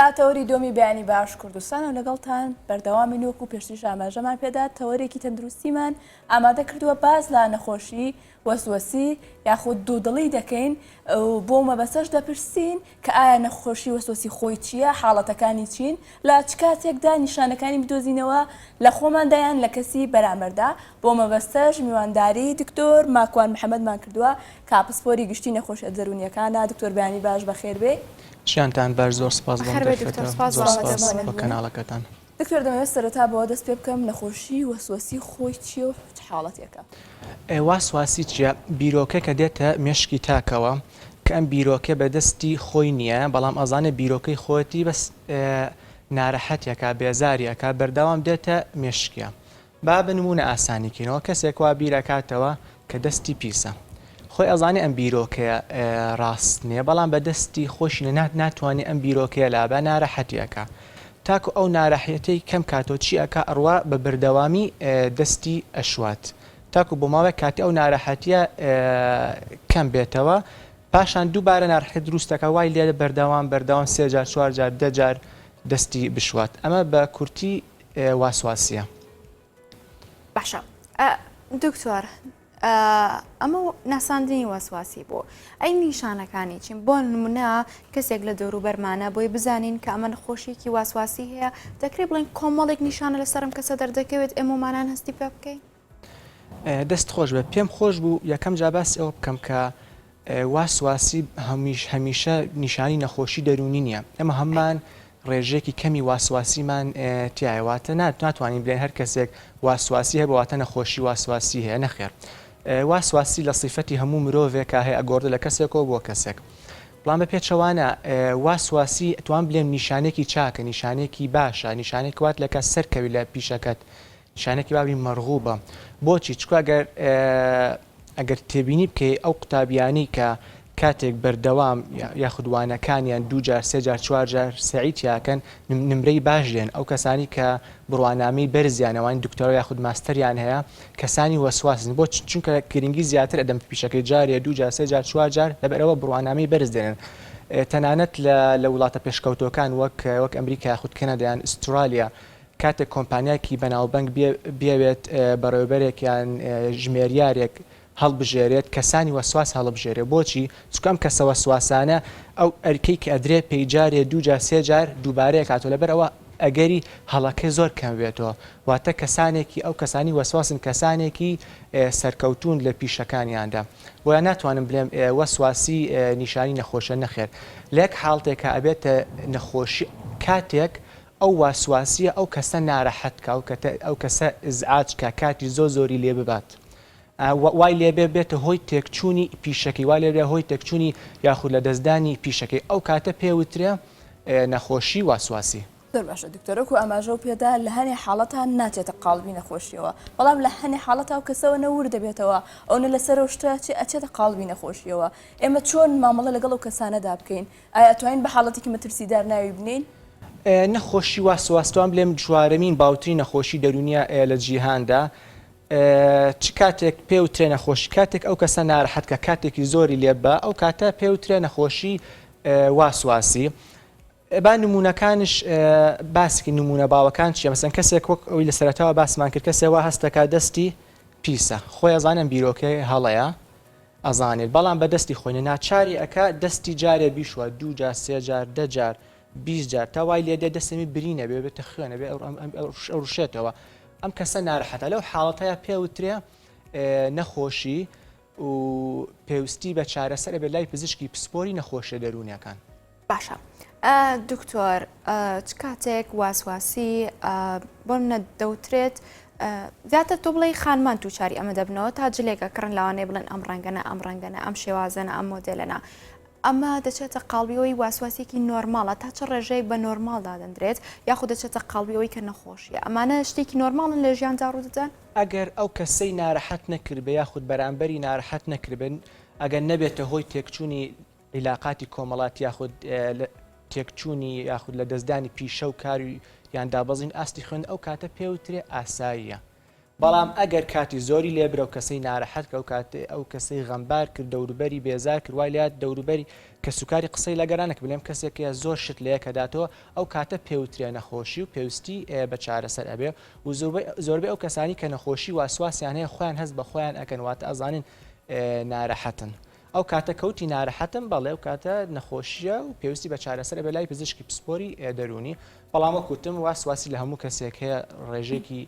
لە تەوەری دۆمی بەیانی باش کوردستان و لەگەڵتان بەردەوامی وەکو پێشتریش ئاماژەمان پێدا تەوەرێکی تەندروستیمان ئامادە کردووە باز لە نەخۆشی وەسوەسی یاخود دوودڵی دەکەین و بۆ مەبەستەش دەپرسین کە ئایا نەخۆشی وەسوەسی خۆی چییە، حاڵەتەکانی چین، لە چ کاتێکدا نیشانەکانی بدۆزینەوە لە خۆماندایان لە کەسی بەرامبەردا. بۆ مەبەستەش میوانداری دکتۆر ماکوان محەممەدمان کردووە کاپسپۆری گشتی نەخۆشیە دەرونیەکانە. دکتۆر بەیانی باش بەخێر بێ. شیانتان بەر زۆر سپاس بۆ کەناڵەکەتان. دکتۆر دەمەوێت سەرەتا بەوە دەست پێ بکەم نەخۆشی وەسوەسی خۆی چییە و چ حاڵەتێکە؟ واسواسی چییە؟ بیرۆکە کە دێتە مێشکی تاکەوە کە ئەم بیرۆکە بەدەستی خۆی نییە، بەڵام ئەزانێ بیرۆکەی خۆەتی بەس ناڕەحەتێکە بێزاریەکە بەردەوام دێتە مێشکیە. با بنمونە ئاسانیکەینەوە کەسێک وا بیرەکاتەوە کە دەستی پیسە. خۆی ئەزانێ ئەم بیرۆکەیە ڕاست نییە، بەڵام بەدەستی خۆشی ناتوانێت ئەم بیرۆکەیە لابە ناڕەحەتیەکە. تاکو ئەو ناڕەحەتی کەم کاتۆ چیەکە ئەڕوا بە بەردەوامی دەستی ئەشوات. تاکو بۆ ماوەیە کاتی ئەو ناڕەحەتیە کەم بێتەوە، پاشان دووبارە ناڕەحەت دروستەکە وای لێ بەردەوام 3 جار 4 جار 10 جار دەستی بشوات. ئەمە بە کورتی واسواسیە. باشە دکتۆر، ئەمە ناساندنی وەسواسی بۆ ئەی نیشانەکانی چین؟ بۆ نمونە کەسێک لە دەوروبەرمانە بۆی بزانین کە ئەمە نەخۆشیێکی واسواسی هەیە، دەکرێت بڵین کۆمەڵێک نیشانە لەسەرم کەسە دەردەکەوێت ئێمەمانان هەستی پێ بکەین؟ دەست خۆش بە پێم خۆش بوو یەکەم جا باس ئەوە بکەم کە واسواسی هەمیشە نیشانی نەخۆشی دەرونی نییە. ئەمە هەمان ڕێژێکی کەمی واسواسیمان تایواتە ناتوانین بڵێن هەر کەسێک واسواسی هەیە بەواتە نەخۆشی واسواسی هەیە. نەخێر، واسواسی لە صیفەتی هەموو مرۆڤێکە هەیە ئەگۆڕێ لە کەسێکەوە بۆ کەسێک. بەڵام بە پێچەوانە واسواسی ئەتوان بڵێم نیشانێکی چاکە، نیشانێکی باشە، نیشانێک وات لەکە سەرکەوی لە پیشەکەت، نیشانێکی باوی مەرغوبە. بۆچی؟ چکو ئەگەر تێبینی بکەی ئەو قوتابیانی کە کاتێک بەردەوام یاخودوانەکانیان 2 جار 3 جار 4 جار سعیتیاکەن نمرەی باش دێن. ئەو کەسانی کە بڕوانامەی بەرزیانەوەی دکتۆرە یاخود ماستەریان هەیە کەسانی وەسواسن. بۆ چونکە گرنگی زیاتر ئەدەم پیشەکەی جارێ 2 جار 3 جار 4 جار لەبەرەوە بڕوانامەی بەرز دێنن. تەنانەت لە وڵاتە پێشکەوتەکان وەک ئەمریکا یاخود کەنەدایان ئوسترالیا کاتێک کۆمپانیایکی بەناوبەنگ بێوێت بەڕێوەبەرێکیان ژمێریارێک هەڵبژێرێت کەسانی وەسواس هەڵبژێرێت. بۆچی؟ چکە ئەم کەسە وەسواسانە ئەو ئەرکەی کە ئەدرێ پێی جارێ 2 جار 3 جار دووبارەیە کاتۆ لەبەرەوە ئەگەری هەڵەکەی زۆر کەم بێتەوە. واتە کەسانێکی ئەو کەسانی وەسواسن کەسانێکی سەرکەوتون لە پیشەکانیاندا. بۆیان ناتوانم بڵێم وەسواسی نیشانی نەخۆشە. نەخێر، لێک حاڵتێکە ئەبێتە نەخۆشی کاتێک ئەو واسواسیە ئەو کەسە ناڕەحەتکە، ئەو کەسە ئزعاجکە، کاتی زۆری لێ ببات، وای لێبێ بێتە هۆی تێکچوونی پیشەکەی، وای لێبێ هۆی تێکچوونی یاخود لە دەستدانی پیشەکەی، ئەو کاتە پێوترێ نەخۆشی واسواسی. زۆر باشە دکتۆرەکو ئاماژە و پێدا لە هەنێ حاڵەتان ناچێتە قاڵبی نەخۆشیەوە، بەڵام لە هەنێ حاڵەتا و کەسەوە نەور دەبێتەوە ئەوە لەسەر شتە ئەچێتە قاڵبی نەخۆشیەوە. ئێمە چۆن مامەڵە لەگەڵ ئەو کەسانەدا بکەین؟ ئایا توانین بە حاڵەتێکی مەترسیدار ناوی بنین؟ نەخۆشی واسواستوان بڵێم چوارەمین باوتری نەخۆشی دەرونیە لە جیهاندا. چ کاتێک پێوترێ نەخۆشی کاتێک ئەو کەسە ناڕەحەتکە، کاتێکی زۆری لێ بە ئەو کاتە پێوترێ نەخۆشی واسواسی. با نمونونەکانش باسکی نمونە باوەکان چیە؟ مەسەن کەسێک وەک ئەوی لە سەرەتاوە باسمان کرد، کەسێوا هەستەکە دەستی پیسە، خۆی ئەزانم بیرۆکەی هەڵەیە ئەزانێت، بەڵام بە دەستی خۆینە ناچاری ئەکا دەستی جارێ بیشوە 2 جار 3 جار 10 جار 20 جار تا وای لێ دێ دەستەمی برینە بێتە خوێنە بێ ڕوشێتەوە. ئەم کەسە ناڕەحەتە. لەو حاڵەتەیە پێوترێ نەخۆشی و پێویستی بە چارەسەر بێ لای پزیشکی پسپۆری نەخۆشیە دەرونیەکان. باشە دکتۆر، چ کاتێک واسواسی بۆ منە دەوترێت زیاتر تۆ بڵێ خانمان تووچاری ئەمە دەبنەوە تا جلێکە کڕن لەوانەیە بڵێن ئەم ڕەنگەنە ئەم ڕەنگەنە ئەم شێوازەنە ئەم مۆدێلەنە، ئەمە دەچێتە قاڵبیەوەی واسواسێکی نۆرماڵە تا چه ڕێژەیەک بە نۆرماڵدا دەندرێت یاخود دەچێتە قاڵبیەوەی کە نەخۆشیە؟ ئەمانە شتێکی نۆرماڵن لە ژیاندا ڕوودەدەن؟ ئەگەر ئەو کەسەی ناڕەحەت نەکردبێ یاخود بەرامبەری ناڕەحەت نەکردبن، ئەگەر نەبێتە هۆی تێکچوونی عیلاقاتی کۆمەڵاتی یاخود تێکچوونی یاخود لە دەستدانی پیشە و کاری یان دابەزین ئاستی خوێن، ئەو کاتە پێوترێ ئاساییە. بەڵام ئەگەر کاتی زۆری لێبرە و کەسەی ناڕەحەت کە ئەو کەسەی غەمبار کرد دەوروبەری بێزار کرد وای لات دەوروبەری کە سوکاری قسەی لەگەرانێک بڵێم کەسێکە زۆر شت لەیەکە داتەوە ئەو کاتە پێوترێ نەخۆشی و پێویستی بە چارەسەر ئەبێ و زۆربەی ئەو کەسانی کە نەخۆشی واسواسیان هەیە خۆیان هەست بە خۆیان ئەکەن واتە ئەزانن ناڕەحەتن ئەو کاتە کەوتی ناڕەحەتم بەڵێ ئەو کاتە نەخۆشیە و پێویستی بە چارەسەر بە لای پزیشکی پسپۆری دەرونی بەڵام وەکوتم واسواسی لە هەموو کەسێک هەیە ڕێژێکی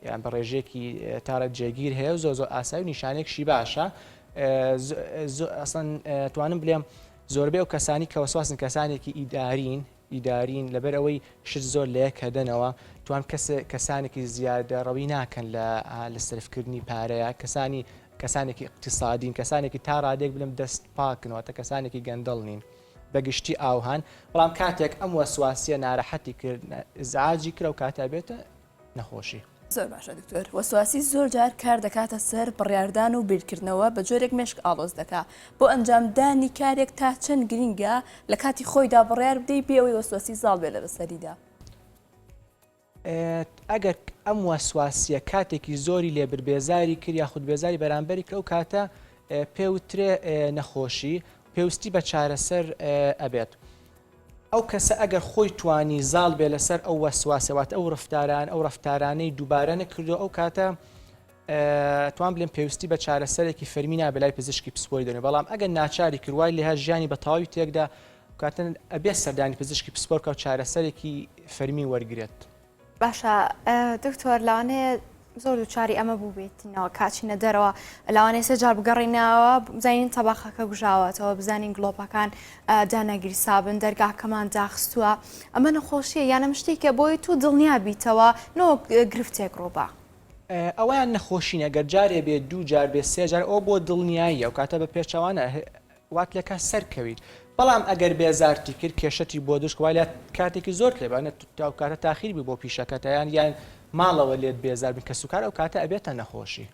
یان بە ڕێژێکی تارە جێگیر هەیە و زۆ ئاسایی و نیشانێکشی باشە ئەسڵەن توانم بڵێم زۆربەی ئەو کەسانی کە وەسواسن کەسانێکی ئیدارین لەبەر ئەوەی شت زۆر لەیەک هەدەنەوە توان کەسانێکی زیادە ڕەوی ناکەن لە سرفکردنی پارەیە کەسانێکی اقتصادین کەسانێکی تا ڕادێک بلم دەست پاکنەوەتە کەسانێکی گەندەڵ نین بەگشتی ئاوهان بەڵام کاتێک ئەم وەسواسیە ناڕەحەتی کرد ئزعاجی کرا و کاتە بێتە نەخۆشی. زۆر باشە دکتۆر وەسواسی زۆر جار کار دەکاتە سەر بڕیاردان و بیرکردنەوە بە جۆرێک مێشک ئاڵۆز دەکا بۆ ئەنجامدانی کارێک تا چەند گرینگە لە کاتی خۆیدا بڕیار بدەی پێوەی وەسواسی زاڵ بێ لە بەسەریدا. ئەگەر ئەم وەسواسیە کاتێکی زۆری لێبر بێزاری کرد یاخود بێزاری بەرامبەری کە ئەو کاتە پێوترێ نەخۆشی پێویستی بە چارەسەر ئەبێت. ئەو کەسە ئەگەر خۆی توانی زاڵ بێ لەسەر ئەو وەسواسەوات ئەو ڕفتارانەی دووبارە نەکردو ئەو کاتە توان بڵێم پێویستی بە چارەسەرێکی فەرمی نابێ لای پزیشکی پسپۆری دەنێ بەڵام ئەگەر ناچاری کردوای لێها ژیانی بە تەواوی تێکدا کاتە ئەبێت سەردانی پزیشکی پسپۆرکە و چارەسەرێکی فەرمی وەرگێت. باشە دکتۆر لەوانەیە زۆر دووچاری ئەمە بوو بێتینەوە کاچینە دەرەوە لەوانەیە سێجار بگەڕینەوە بزانین تەباخەکە گژاوەتەوە بزانین گڵۆپەکان دانەگیری سابن دەرگاکەمان داخستووە ئەمە نەخۆشیە یانە شتێکە بۆی تو دڵنیابیتەوە نەوە گرفتێک ڕۆبە. ئەویان نەخۆشینە گەر جارێ بێت دوو جار بێت سێ جار ئەو بۆ دڵنیاییە و کاتە بە پێچەوانە وات لەکە سەرکەویت بەڵام ئەگەر بێزارتی کرد کێشەتی بۆ دوشکوای کاتێکی زۆر لێبانە ئەو کاتە تاخیر بی بۆ پیشەکەتیان یان ماڵەوە لێت بێزار بن کە سوکار ئەو کاتە ئەبێتە نەخۆشی.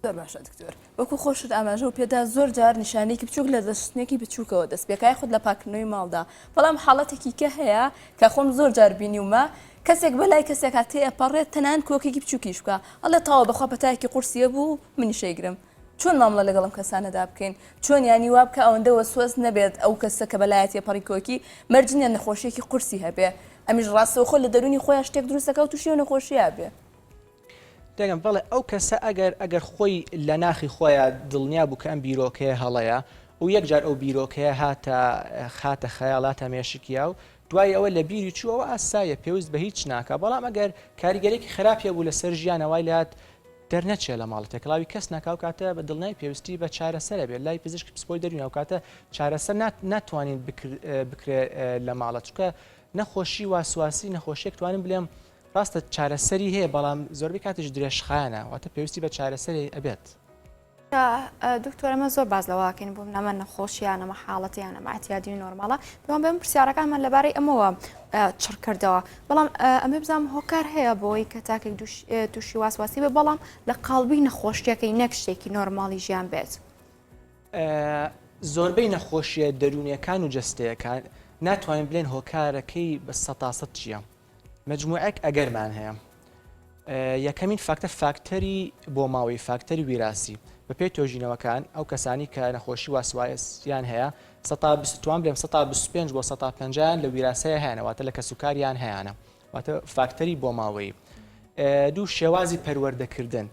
زۆر باشە دکتۆر وەکو خۆشت ئاماژە و پێدا زۆر جار نیشانێکی بچووک لە دەستنێکی بچووکەوە دەست پێکای خودت لە پاکردنەوەی ماڵدا بەڵام حاڵەتێکی کە هەیە کە خۆم زۆر جار بینیومە کەسێک بەلای کەسێک هاتێ ئەپەڕێت تەنان کۆکێکی بچووکیش بکە ئەڵێ تاوە بەخوا پەتایەکی قورسیە بوو منی شەیگرم چۆن مامڵە لەگەڵم کەسانەدا بکەین چۆن ینی وا بکە ئەوەندە وەسوەس نەبێت ئەو کەسە کە بەلایەتی پەڕی کۆکی مەرجینە نەخۆشیێکی قورسی هەبێ ئەمیش ڕاستەوە خۆ لە دەرونی خۆیان شتێک دروستەکە و تووشی و نەخۆشیە بێ. دەگەم بەڵێ ئەو کەسە ئەگەر خۆی لە ناخی خۆیان دڵنیا بوو کە ئەم بیرۆکەیە هەڵەیە و یەکجار ئەو بیرۆکەیە خاتە خەیاڵاتە مێشکیا و دوای ئەوە لە بیری چووەوە ئاسایە پێویست بە هیچ ناکە بەڵام ئەگەر کاریگەرێکی خراپە بوو لەسەر ژیانەوەی لات دەرنەچێ لە ماڵەتە کڵاوی کەس ناکاو کاتە بە دڵنای پێویستی بە چارەسەر بێت لای پزیشکی پسپۆری دەرونی و کاتە چارەسەر ناتوانین بکرێ لە ماڵە چکە نەخۆشی واسواسی نەخۆشیەک توانم بڵێم ڕاستە چارەسەری هەیە بەڵام زۆربەی کاتیش درێژخایەنە واتە پێویستی بە چارەسەری ئەبێت. دکتۆرەمە زۆر باز لەواکەین بووم نەمە نەخۆشییانەمە حاڵەتیانە مەعتیادی نۆرماڵە پێوان بێم پرسیارەکانمان لەبارەی ئەمەوە چڕکردەوە بەڵام ئەمە بزانم هۆکار هەیە بۆی کە تاکێک تووشی واسواسی بێ بەڵام لە قاڵبی نەخۆشیەکەی نەک شتێکی نۆرماڵی ژیان بێت. زۆربەی نەخۆشیە دەرونیەکان و جەستەیەکان ناتوانین بڵێن هۆکارەکەی بە 100% چییە مەجموعەک ئەگەرمان هەیە یەکەمین فاکتەری بۆ ماوەی فاکتەری ویراسی بە پێی تۆژینەوەکان ئەو کەسانی کە نەخۆشی واسواسیان هەیە توان بڵێم 125 بۆ 150 لە ویراسەیە هەیەنەواتە لە کەسوکاریان هەیەە واتە فاکتەری بۆ ماوەی دوو شێوازی پەروەردەکردن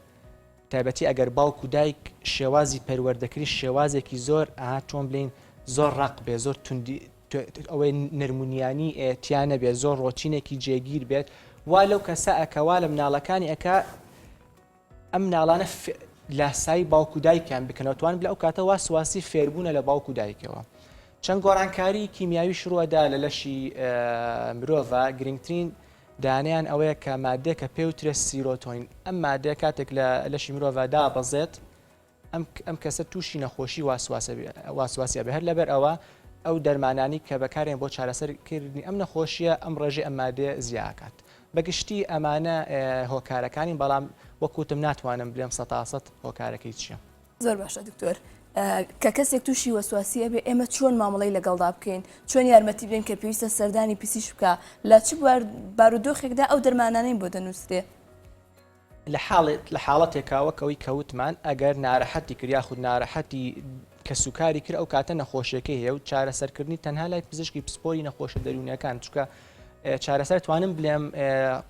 تایبەتی ئەگەر باوک و دایک شێوازی پەروەردەکردی شێوازێکی زۆر چۆن بڵین زۆر ڕق بێ زۆر توندی ئەوەی نەرمونیانی تیانە بێت زۆر ڕۆچینێکی جێگیر بێت وا لەو کەسە ئەکەوا لە مناڵەکانی ئەکا ئەم مناڵانە لاسایی باوک و دایکیان بکەنەوەتوان بڵێ ئەو کاتە واسواسی فێربوونە لە باوک و دایکەوە چەند گۆڕانکاری کیمیاوی شڕوەدا لە لەشی مرۆڤ گرنگترین دانیان ئەوەیە کە مادەیە کە پێوترێ سیرۆتۆین ئەم مادەیە کاتێک لە لەشی مرۆڤدا بەزێت ئەم کەسە تووشی نەخۆشی واسواسی بە هەر لەبەر ئەو دەرمانانی کە بەکارێن بۆ چارەسەرکردنی ئەم نەخۆشیە ئەم ڕێژێ ئەم مادێ زیاکات بەگشتی ئەمانە هۆکارەکانی بەڵام وەکوتم ناتوانم بڵێم 100% هۆکارەکەی چییە. زۆر باشە دکتۆر کە کەسێک تووشی وەسواسیە بێ ئێمە چۆن مامەڵەی لەگەڵدا بکەین چۆن یارمەتی بدەین کە پێویستە سەردانی پیسیش بکە لە چ بارودۆخێکدا ئەو دەرمانانەی بۆ دەنووسێ. لە حاڵەتێکاوەکەوەی کەوتمان ئەگەر ناڕەحەتی کرد یاخود ناڕەحەتی کە سوکاری کرد ئەو کاتە نەخۆشیەکەی هەیە و چارەسەرکردنی تەنها لای پزیشکی پسپۆری نەخۆشە دەرونیەکان چکە چارەسەر توانم بڵێم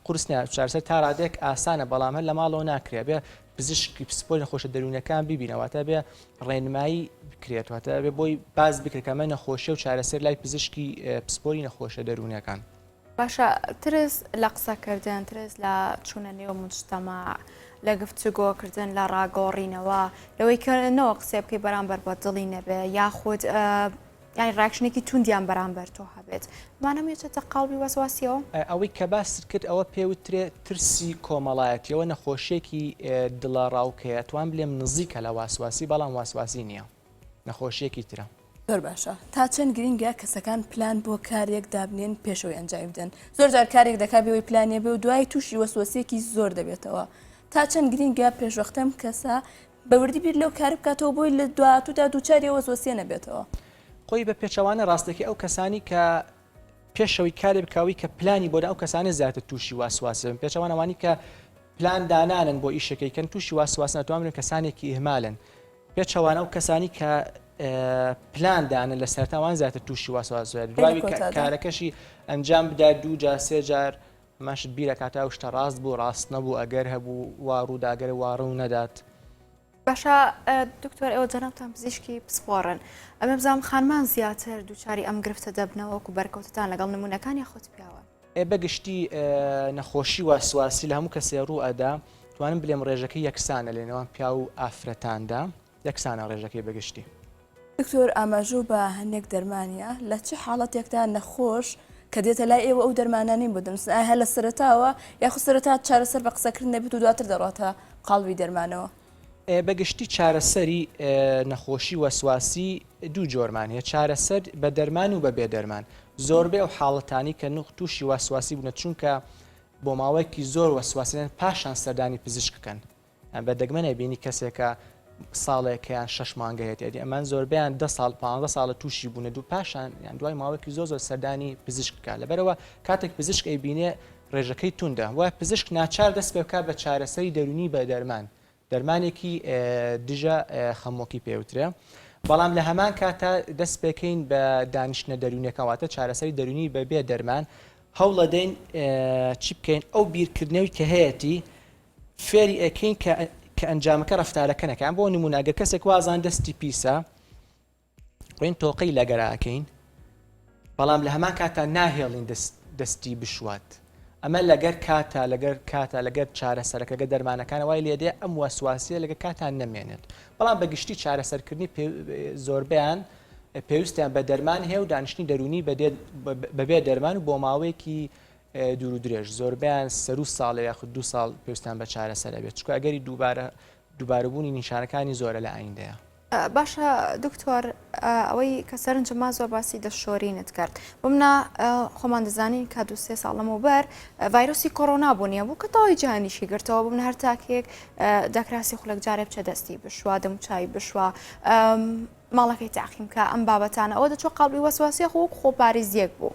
قورس چارەسەر تا ڕادێک ئاسانە بەڵام هەر لە ماڵەوە ناکرێت بێ پزیشکی پسپۆری نەخۆشە دەرونیەکان ببینەوەتە بێ ڕێنمایی بکرێتواتە بێ بۆی باز بکرێتکەمە نەخۆشیە و چارەسەر لای پزیشکی پسپۆری نەخۆشە دەرونیەکان. باشە ترس لە قسەکردن ترس لە چوونە نێو مجتەماع لە گفتوگۆکردن لە ڕاگۆڕینەوە لەوەی کەنەوە قسێ بکەی بەرامبەر بە دڵی نەبێ یاخود یانی ڕاکشنێکی توندیان بەرامبەر تۆ هەبێت مانەمێتە قاڵبی وەسواسیەوە ئەوەی کە باست کرد ئەوە پێوترێ ترسی کۆمەڵایەتیەوە نەخۆشیێکی دڵە ڕاوکەیە توان بلێم نزیکە لە واسواسی بەڵام واسواسی نییە نەخۆشیەکی ترە. زۆر باشە تا چەند گرنگە کەسەکان پلان بۆ کارێک دابنێن پێشەوەی ئەنجام بدەن زۆر جار کارێک دەکا بێەوەی پلانێ بێ و دوای تووشی وەسواسیەکی زۆر دەبێتەوە تا چەند گرنگە پێشوەختەم کەسە بەوردی بیر لەو کار بکاتەوە بۆی لە دواتوودا دووچاری وەسواسیە نەبێتەوە. خۆی بە پێچەوانە ڕاستەکە ئەو کەسانی کە پێشەوەی کارێ بکاوی کە پلانی بۆدا ئەو کەسانی زیاتر تووشی واسواسن پێچەوانەوانی کە پلان دانانن بۆ ئیشەکەیکەن تووشی واسواس ناتوانن کەسانێکی ئیهمالن پێچەوانە ئەو کەسانی کە پلان دانن لە سەرتاوان زیاتر تووشی واسواس دوای کارەکەشی ئەنجام بدا دوو جار سێ جار ماشت بیرەکاتە ئەو شتە ڕاست بوو ڕاست نەبوو ئەگەر هەبوو وا ڕووداگەر وا ڕوو نەدات. باشە دکتۆر ئێوە جەنابتان پزیشکی پسپۆڕن ئەمە بزانم خانمان زیاتر دووچاری ئەم گرفتە دەبنەوە و بەرکەوتتان لەگەڵ نمونونەکان یاخۆت پیاوە بەگشتی نەخۆشی واسواسی لە هەموو کەسێ ڕوو ئەدا توانم بلێم ڕێژەکەی یەکسانە لێنەوە پیا و ئافرەتاندا یەکسانە ڕێژەکەی بەگشتی. دکتۆر ئاماژوو بە هەندێک دەرمانە لە چه حاڵەتێکدا نەخۆش کە دێتە لای ئێوە ئەو دەرمانانی بۆ دەنووسن هە لە سەرەتاوە یاخود سەرەتا چارەسەر بە قسەکردن نەبێت و دواتر دەڕاتە قاڵبی دەرمانەوە. بەگشتی چارەسەری نەخۆشی وەسواسی دوو جۆرمان هەیە چارەسەر بە دەرمان و بە بێدەرمان زۆربەی ئەو حاڵەتانی کە نوخ تووشی وەسواسی بوونە چونکە بۆ ماوەیەکی زۆر وەسواسیان پاشان سەردانی پزیشکەکەن بە دەگمەنە بینی کەسێکە ساڵێکیان 6 مانگە هەیە ئەمان زۆربیان 10 ساڵ 15 ساڵە تووشی بوونە دوو پاشان یان دوای ماوەیەکی زۆر سەردانی پزیشککە لەبەرەوە کاتێک پزیشک ئەیبینێ ڕێژەکەی توندە وای پزیشک ناچار دەست پێ بکات بە چارەسەری دەرونی بە دەرمان دەرمانێکی دژە خەمۆکی پێوترە بەڵام لە هەمان کاتە دەست پێکەین بە دانیشتە دەرونیەکەواتە چارەسەری دەرونی بە بێ دەرمان هەوڵە دەین چی بکەین ئەو بیرکردنەوەی کە هەیەی فێری ئەەکەین کە ئەنجامەکە ڕفتارەکەنەکان بۆ نموناگەر کەسێک وازان دەستی پیسە ڕێن تۆقەی لەگەراکەین بەڵام لە هەمان کاتە ناهێڵین دەستی بشوات ئەمە لەگەر کاتە لەگەر چارەسەرەکەگە دەرمانەکانە وای لێدێ ئەم وەسواسیە لەگە کاتان نەمێنێت بەڵام بەگشتی چارەسەرکردنی زۆربیان پێویستیان بە دەرمان هەیە و دانیشتنی دەرونی بەبێ دەرمان و بۆ ماوەیەکی دوور و درێژ زۆربیان سەر و ساڵ یاخود 2 ساڵ پێویستیان بە چارەسەر بێت چکە ئەگەری دووبارەبوونی نیشانەکانی زۆرە لە ئایندەیە. باشە دکتۆر ئەوەی کە سەرنجما زۆر باسی دەشۆرینت کرد بمنا خۆمان دەزانین کە 2-3 ساڵ لەمەوبەر ڤایرۆسی کۆڕۆنا بوونیە بوو کە تەواوی جیهانیشی گرتەوە بمن هەر تاکێک دەکراسی خولەک جارێ بچە دەستی بشوە دەموچایی بشوە ماڵەکەی تاقیم کە ئەم بابەتانە ئەوە دەچۆ قاڵبی وەسواسی خۆپارێزیەک بوو.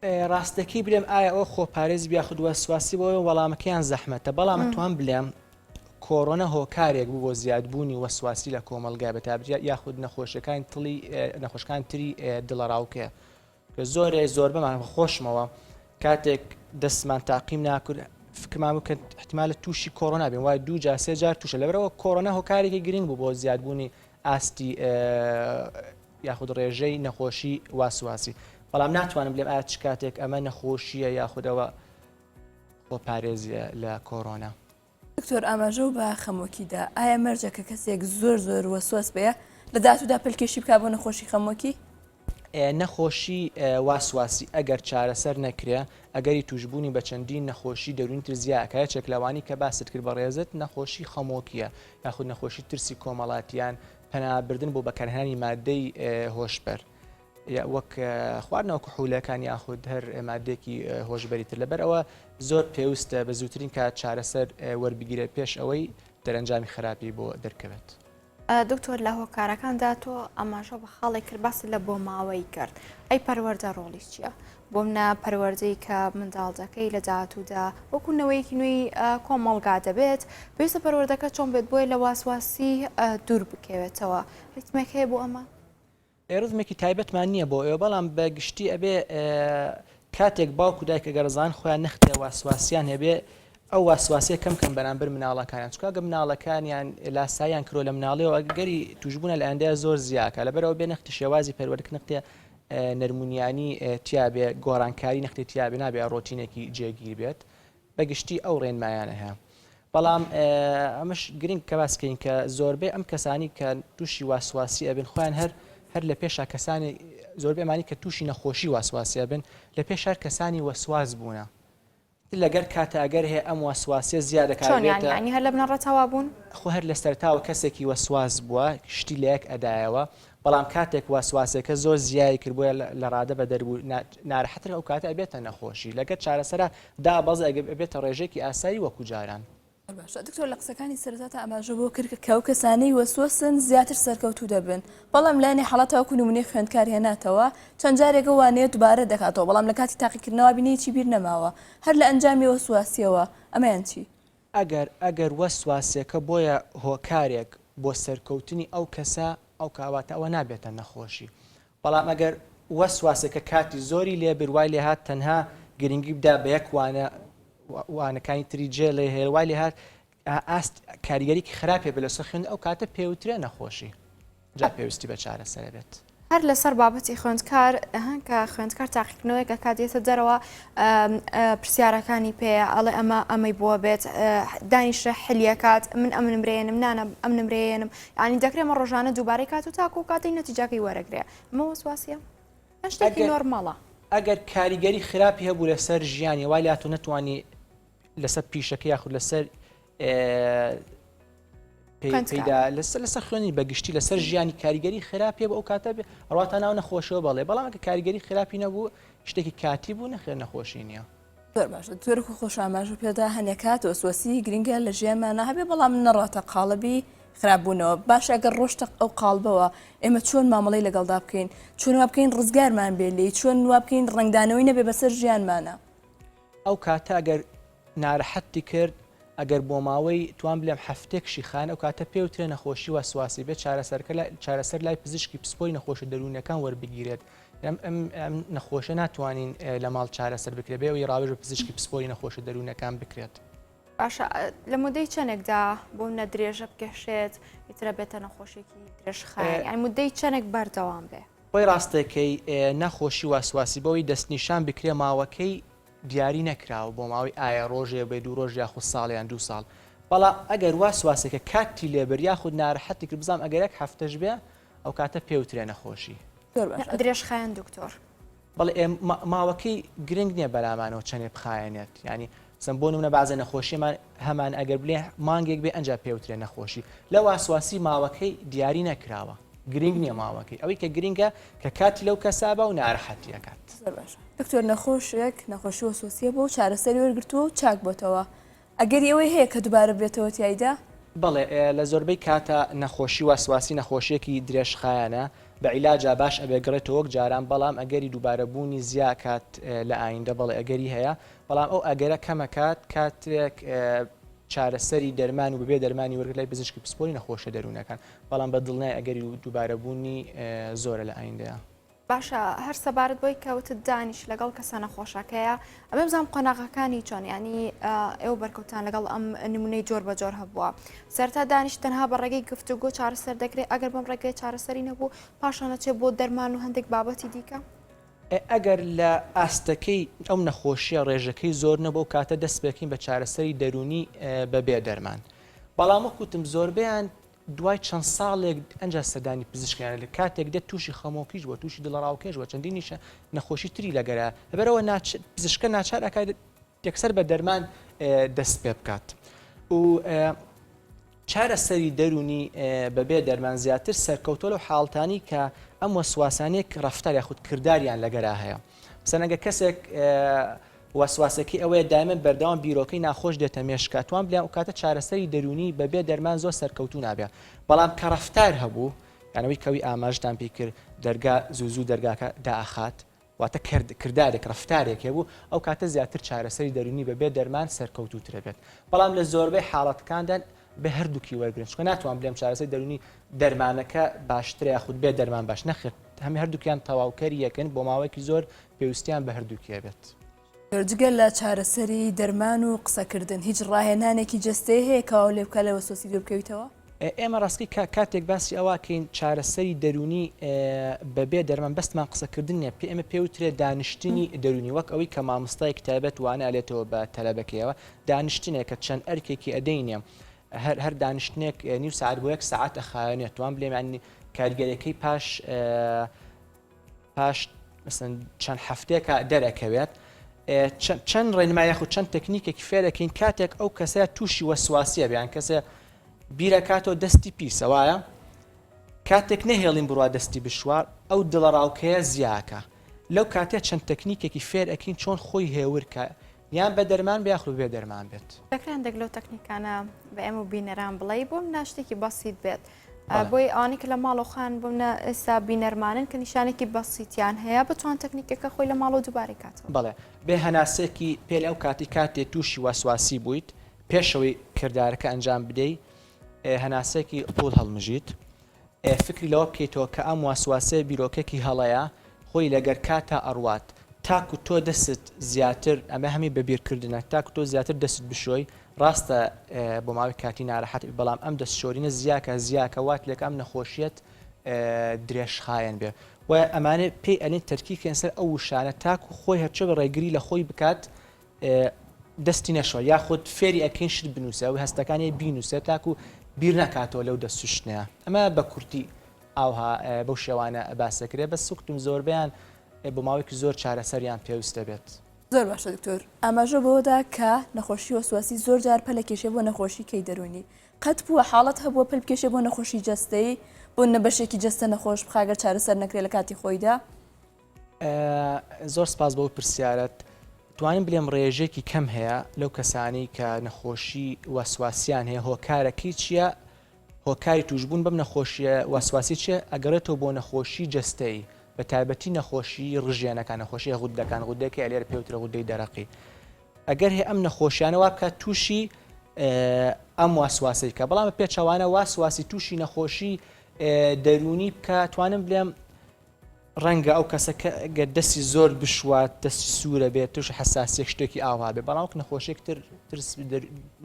ڕاستەکەی بلێم ئایا ئەو خۆپارێز بیاخود وەسواسی بۆ وەڵامەکەیان زەحمەتە بەڵام توان بلێم کۆڕۆنە هۆکارێک بوو بۆ زیادبوونی وەسواسی لە کۆمەلگای بەتابجیات یاخود نەخۆشەکان تڵی نەخۆشەکان تری دڵەڕاوکەیە کە زۆر بەمان خۆشمەوە کاتێک دەستمان تاقیم ناکرد فکرمان بکەن احتمالە تووشی کۆڕۆنا بین وای 2 جار 3 جار تووشە لەبەرەوە کۆڕۆنە هۆکارێکی گرنگ بوو بۆ زیادبوونی ئاستی یاخود ڕێژەی نەخۆشی واسواسی بەڵام ناتوانم بڵێم ئایا چ کاتێک ئەمە نەخۆشیە یاخودەوە خۆپارێزیە لە کۆڕۆنا. دکتۆر ئاماژە و بە خەمۆکیدا ئایا مەرجە کە کەسێک زۆر وەسواس بەیە لە داهاتوودا پلکێشی بکات بۆ نەخۆشی خەمۆکی؟ نەخۆشی واسواسی ئەگەر چارەسەر نەکرێ ئەگەری توشببوونی بە چەندین نەخۆشی دەرونی ترزیاکە چێکلەوانی کە باست کرد بە ڕێزت نەخۆشی خەمۆکیە یاخود نەخۆشی ترسی کۆمەڵاتیان پەنابردن بۆ بەکارهێنانی مادەی هۆشبەر وەک خواردنەوە کحولەکان یاخود هەر مادێکی هۆشبەری تر لەبەر ئەوە زۆر پێویستە بە زووترین کات چارەسەر وەربگیرێت پێش ئەوەی دەرەنجامی خراپی بۆ دەرکەوێت. دکتۆر لە هۆکارەکاندا تۆ ئاماژە بە خاڵێک کرد باسی لە بۆ ماوەی کرد ئەی پەروەردە ڕۆڵی چییە؟ بۆ منە پەروەردەی کە منداڵەکەی لە داهاتوودا وەکوونەوەیەکی نوێی کۆمەڵگا دەبێت پێویستە پەروەردەکە چۆن بێت بۆی لە واسواسی دوور بکەوێتەوە ریتمێک هەیە بۆ ئەمە؟ ڕزمێکی تایبەتمان نییە بۆ ئێوە بەڵام بە گشتی ئەبێ کاتێک باوکو دایکە گەڕزان خۆیان نەختێ واسواسیان هەبێ ئەو واسواسیە کەم بەرامبەر مناڵەکانیان چکاگە مناڵەکانیان لاساییان کرۆ لە مناڵیەوە گەری توشبوونە لە ئەندەیە زۆر زیاکە لەبەرەوە بێ نەختی شێوازی پەروەردەک نەختێ نەرمونیانی تیابێ گۆڕانکاری نەختی تیابێ نابێ ڕۆتینێکی جێگیر بێت بەگشتی ئەو ڕێنمایانە هەیە بەڵام ئەمەش گرنگ کە باسکەین کە زۆربەی ئەم کەسانی کە تووشی واسواسی ئەبن خۆیان هەر لە پێشا کەسانی زۆربەیمانی کە تووشی نەخۆشی واسواسی ئەبن لە پێش هەر کەسانی وەسواز بوونە لەگەر کاتە ئەگەر هەیە ئەم واسواسیە زیادەکاتێتە هەر لە بنەڕەتەوا بوون خۆ هەر لە سەرتاوە کەسێکی وەسواز بووە شتی لە یەک ئەدایەوە بەڵام کاتێک واسواسەکە زۆر زیایی کردبووە لە ڕادە بە دەربوو ناڕەحەتر ئەو کاتە ئەبێتە نەخۆشی لەگەر چارەسەرا دابەز ئەبێتە ڕێژێکی ئاسایی وەکو جاران. باشە دکتۆر لە قسەکانی سەرەتا ئاماژە بۆ کرد کە ئەو کەسانەی وەسوەسن زیاتر سەرکەوتوو دەبن بەڵام لایەنی حاڵەتەوە نمونەی خوێندکار هێناتەوە چەند جارێکە وانەیە دووبارە دەکاتەوە بەڵام لە کاتی تاقیکردنەوە بینەیەکی بیر نەماوە هەر لە ئەنجامی وەسواسیەوە ئەمەیان چی؟ ئەگەر وەسواسیەکە بۆیە هۆکارێک بۆ سەرکەوتنی ئەو کەسە ئەو کاواتە ئەوە نابێتە نەخۆشی بەڵام ئەگەر وەسواسەکە کاتی زۆری لێ بروای لێ هات تەنها گرنگی بدا بە یەک وانەکانی تری جێ لێ هێڵوای لێ هات ئاست کاریگەریکی خراپێ بە لەسەر خوێن ئەو کاتە پێوترێ نەخۆشی جا پێویستی بە چارەسەر بێت. هەر لەسەر بابەتی خوێندکار کە خوێندکار تاقیکردنەوەیکە کاتێتە دەرەوە پرسیارەکانی پێ ئەڵێ ئەمەی بووە بێت دانیشە حلیەکات من ئەم نمرێنم نانە ئەم نمرێنم ینی دەکرێمە ڕۆژانە دووبارەی کات و تاکو و کاتی نەتیجاکەی وەرەگرێ ئەمە وەسواسیە شتێکی نۆرماڵە. ئەگەر کاریگەری خراپی هەبوو لەسەر ژیانی وای لاتو نەتوانی لەسەر پیشەکە یاخود لەسەر لەسەر خوێنی بەگشتی لەسەر ژیانی کاریگەری خراپیە بە ئەو کاتە ڕاتە ناو نەخۆشەوە بەڵێ بەڵام کە کاریگەری خراپی نەبوو شتێکی کاتی بوو نەخێر نەخۆشی نییە. زۆر باشە تۆرک و خۆش ئاماژە پێدا هەنێکات وەسوەسی گرنگە لە ژیانمانە هەبێ بەڵام نەڕاتە قاڵبی خراپبوونەوە باش ئەگەر ڕۆشتە ئەو قاڵبەوە ئێمە چۆن مامەڵی لەگەڵدا بکەین چۆن وا بکەین ڕزگارمان بێ لێ چۆن وا بکەین ڕنگدانەوەی نەبێ بەسەر ژیانمانە ئەو کاتە ئەگەر ناڕەحەتی کرد ئەگەر بۆ ماوەی توان بلێم هەفتێکشی خانە ئەو کاتە پێوترێ نەخۆشی وەسواسی بێت چارەسەر لای پزیشکی پسپۆی نەخۆشە دەروونەکان وەربگیرێت ئەم نەخۆشە ناتوانین لە ماڵ چارەسەر بکرێت بێ ئەوی ڕاوێژ بە پزیشکی پسپۆی نەخۆشە دەروونەکان بکرێت. باشە لە مودەی چەندێکدا بۆ نە درێژە بکەشێت ئیترە بێتە نەخۆشیێکی درێژخای ئەی مودەی چەندێک بەردەوام بێ بۆی ڕاستەکەی نەخۆشی واسواسی بەوەی دەستنیشان بکرێ ماوەکەی دیاری نەکراوە بۆ ماوەی ئایا ڕۆژێ بێ دوو ڕۆژ یاخود ساڵیان 2 ساڵ بەڵام ئەگەر واسواسەکە کاتی لێبەر یاخود ناڕەحەتی کرد بزانام ئەگەر یەک هەفتەش بێ ئەو کاتە پێوترێ نەخۆشی درێژخایەن دکتۆر بەڵێ ماوەکەی گرنگ نییە بەلامانەوە چەندێ بخایەنێت ینی سم بۆ نمونە بازە نەخۆشیمان هەمان ئەگەر بڵێ مانگێک بێ ئەنج پێوترێ نەخۆشی لە واسواسی ماوەکەی دیاری نەکراوە گرنگ نییە ماوەکەی ئەوەی کە گرنگە کە کاتی لەو کەسا بە و ناڕەحەتیەکات. دکتۆر نەخۆشێک نەخۆشی وەسواسیە بۆ چارەسەری وەرگرتووە و چاک بۆتەوە ئەگەر ئەوەی هەیە کە دووبارە بێتەوە تایدا بەڵێ لە زۆربەی کاتە نەخۆشی واسواسی نەخۆشیەکی درێژخایەنە بە عیلاجا باش ئەبێ گڕێتەوە وەک جاران بەڵام ئەگەری دووبارەبوونی زیاکات لە ئایندە بەڵێ ئەگەری هەیە بەڵام ئەو ئەگەرە کەمەکات کاتێک چارەسەری دەرمان و ببێ دەرمانی وەرگ لای پزیشکی پسپۆی نەخۆشە دەروونەکان بەڵام بە دڵنای ئەگەری دووبارەبوونی زۆرە لە ئایندەیە. باشە هەر سەبارەت بۆی کەوتت دانیش لەگەڵ کەسە نەخۆشەکەیە ئەمە بزانام قۆناغەکانی چۆن ینی ئێوە بەرکەوتان لەگەڵ ئەم نمونەی جۆر بە جۆر هەبووە سەرتا دانیش تەنها بە ڕێگەی گفتوگۆ چارەسەر دەکرێت ئەگەر بەم ڕێگەی چارەسەری نەبوو پاشانە چێ بۆ دەرمان و هەندێک بابەتی دیکە ئەگەر لە ئاستەکەی ئەم نەخۆشیە ڕێژەکەی زۆر نەبوو کاتە دەست بێکین بە چارەسەری دەرونی بەبێ دەرمان بەڵام وەکوتم زۆربیان دوای چەند ساڵێک ئەنج سەردانی پزیشکیان لە کاتێک دێت تووشی خەمۆکیش بۆ تووشی دڵڕاوکێش بۆ چەندی نیشە نەخۆشی تری لەگەرە لەبەرەوە پزیشکە ناچار ئەکات یەکسەر بە دەرمان دەست پێ بکات و چارەسەری دەرونی بەبێ دەرمان زیاتر سەرکەوتۆ لەو حاڵتانی کە ئەم وەسواسانێک ڕەفتار یاخود کرداریان لەگەرا هەیە سەنەگە کەسێک وەسواسەکەی ئەوەیە دایمەن بەردەوام بیرۆکەی ناخۆش دێتە مێشکات توان بڵێن ئەو کاتە چارەسەری دەرونی بەبێ دەرمان زۆر سەرکەوتو نابێت بەڵام کە ڕەفتار هەبوو یانەوەی کەوی ئاماژتان پێ کرد دەرگا زوو دەرگاکە داخات واتە کردارێک ڕفتارێک هەبوو ئەو کاتە زیاتر چارەسەری دەرونی بەبێ دەرمان سەرکەوتوترە بێت بەڵام لە زۆربەی حاڵەتەکاندا بە هەردووکی وەرگرن چکە ناتوان بڵێم چارەسەری دەرونی دەرمانەکە باشترە یاخود بێ دەرمان باش نەخێت هەمی هەردووکیان تەواوکەری یەکەن بۆ ماوەیەکی زۆر پێویستیان بە هەردووکیە بێت. جگە لە چارەسەری دەرمان و قسەکردن هیچ ڕاهێنانێکی جستەی هەیە کەوا لێ بکە لە وەسوەسی دوور بکەویتەوە؟ ئێمە ڕاستی کاتێک باسی ئەوواکەین چارەسەری دەرونی بەبێ دەرمان بەستمان قسەکردن نیە ئێمە پێوترێ دانیشتنی دەرونی وەک ئەوەی کە مامۆستای کتابەت وانە ئەلێتەوە بە تەلەبەکەیەوە دانیشتنێک کە چەند ئەرکێکی ئەدەینێ هەر دانیشتنێک نیو ساعت بۆ 1 ساعت ئەخایەنێت توان بڵێم کارگەرەکەی پاش چەند هەفتێکە دەرەکەوێت چەند ڕێنمایە و چەند تەکنیکێکی فێرەکەین کاتێک ئەو کەسە تووشی وەسواسیە بیان کەسە بیرەکاتەوە دەستی پیسەوایە کاتێک نەهێڵین بڕوا دەستی بشوار ئەو دڵەڕاوکەیە زیاکە لەو کاتێ چەند تەکنیکێکی فێر ئەکەین چۆن خۆی هێورکە یان بە دەرمان بیاخلو بێ دەرمان بێت دەکران دەگلۆ تەکنیکانە بە ئێمە و بینەران بڵێ بۆم ناشتێکی بەسیت بێت بۆی ئەوانەی کە لە ماڵۆخان بوونە ئێستا بینەرمانن کە نیشانێکی بەسییتیان هەیە بتوان تەکنیکەکە خۆی لە ماڵۆ دووبارەی کاتەوە بەڵێ بێ هەناسێکی پێل ئەو کاتی کاتێ تووشی وەسواسی بوویت پێشەوەی کردارەکە ئەنجام بدەیت هەناسێکی قوڵ هەڵمژیت فکری لەوە بکەیتەوە کە ئەم واسواسێ بیرۆکێکی هەڵەیە خۆی لەگەر کاتە ئەڕوات تاکو تۆ دەست زیاتر ئەمە هەمی بەبیرکردنە تاکو تۆ زیاتر دەست بشۆی ڕاستە بۆ ماوەی کاتی ناڕەحەت بەڵام ئەم دەست شۆرینە زیاکە وات لێک ئەم نەخۆشیەت درێژخایەن بێ و ئەمانە پێی ئەلین تەرکیکەن سەر ئەو وشانە تاکو خۆی هەرچە بە ڕێگری لە خۆی بکات دەستی نەشۆ یاخود فێری ئەکەین شت بنووسە و هەستەکانی بینوسێت تاکو بیر نکاتەوە لەو دەستوشتنەیە ئەمە بە کورتی ئاوها بەو شێوانە باسەکرێ بە سوختم زۆربیان بۆ ماوەیەکی زۆر چارەسەریان پێویستە بێت. زۆر باشە دکتۆر ئاماژە بەوەدا کە نەخۆشی وەسواسی زۆر جار پەلە کێشێ بۆ نەخۆشی کەی دەرونی قەت بووە حاڵەت هەبووە پەل بکێشێ بۆ نەخۆشی جەستەی بۆ نەبەشێکی جەستە نەخۆش بخاگەر چارەسەر نەکرێت لە کاتی خۆیدا؟ زۆر سپاس بەو پرسیارەت توانم بڵێم ڕێژێکی کەم هەیە لەو کەسانی کە نەخۆشی وەسواسیان هەیە هۆکارەکەی چییە هۆکاری توشبوون بەم نەخۆشیە وەسواسی چیە ئەگەڕێتەوە بۆ نەخۆشی جەستەی بە تایبەتی نەخۆشی ڕژیانەکان نەخۆشی غودەکان غودەکە لێرە پێوترە غودەی دەرەقی ئەگەر هەیە ئەم نەخۆشیانەوە بکات تووشی ئەم واسواسی کە بەڵام پێچەوانە واسواسی تووشی نەخۆشی دەرونی بکە توانم بڵێم ڕەنگە ئەو کەسەکە گە دەستی زۆر بشوات دەستی سوورە بێت توش حساسیەک شتێکی ئاوا بێ بەڵام نەخۆشێکتر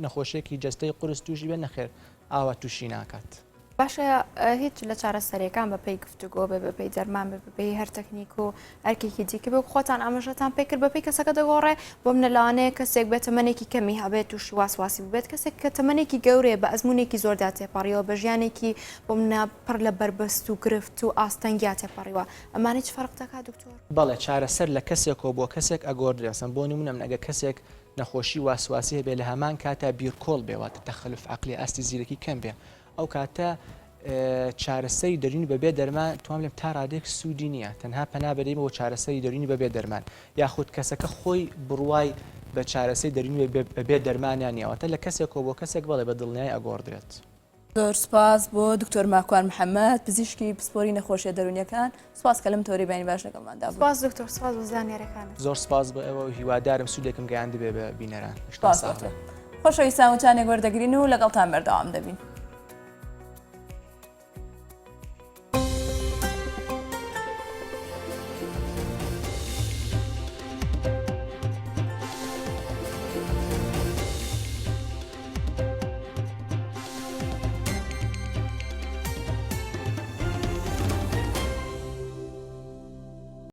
نەخۆشێکی جەستەی قورس تووشی بێ نەخێر ئاوا تووشی ناکات. باشە هیچ لە چارەسەریەکان بەپێی گفتوگۆ بێ بەپێی دەرمان بێ بەپێی هەر تەکنیک و ئەرکێکی دیکە بێ خۆتان ئاماژەتان پێ کرد بەپێی کەسەکە دەگۆڕێ بۆ منەلانەیە کەسێک بێت تەمەنێکی کەمی هەبێت تووشی واسواسی بێت کەسێک کە تەمەنێکی گەورەیە بە ئەزمونێکی زۆردا تێپەڕیەوە بە ژیانێکی بۆ منە پڕ لە بربەست و گرفت و ئاستەنگیا تێپەڕیوە ئەمانە چ فەرق دەکات دکتۆر؟ بەڵێ چارەسەر لە کەسێکەوە بۆ کەسێک ئەگۆڕدرێسم بۆ نمونە من ئەگە کەسێک نەخۆشی واسواسی هەبێ لە هەمان کاتە بیرکۆڵ بێواتە تەخەلف عەقلی ئاستی زیرەکی کەم بێ ئەو کاتە چارەسەری دەرونی بەبێ دەرمان توان بڵێم تا ڕادێک سوودی نییە تەنها پەنا بەدەیمەوە چارەسەری دەرونی بەبێ دەرمان یاخود کەسەکە خۆی بڕوای بە چارەسەری دەرونی بەبێ دەرمانیان نیەوەتە لە کەسێکەوە بۆ کەسێک بەڵێ بە دڵنیای ئەگۆڕدرێت. زۆر سپاس بۆ دکتۆر ماکوان محەممەد پزیشکی پسپۆری نەخۆشیە دەرونیەکان سپاس کە لەم تۆری بینی باش لەگەڵماندا سپاس دکتۆر سپاس بۆ زانیاریەکان زۆر سپاس بۆ ئێوە هیوادارم سوودێکم گەیاندبێ بە بینەران خۆشەویستان وتانێک وەردەگرین و لەگەڵتان بەردەوام دەبین.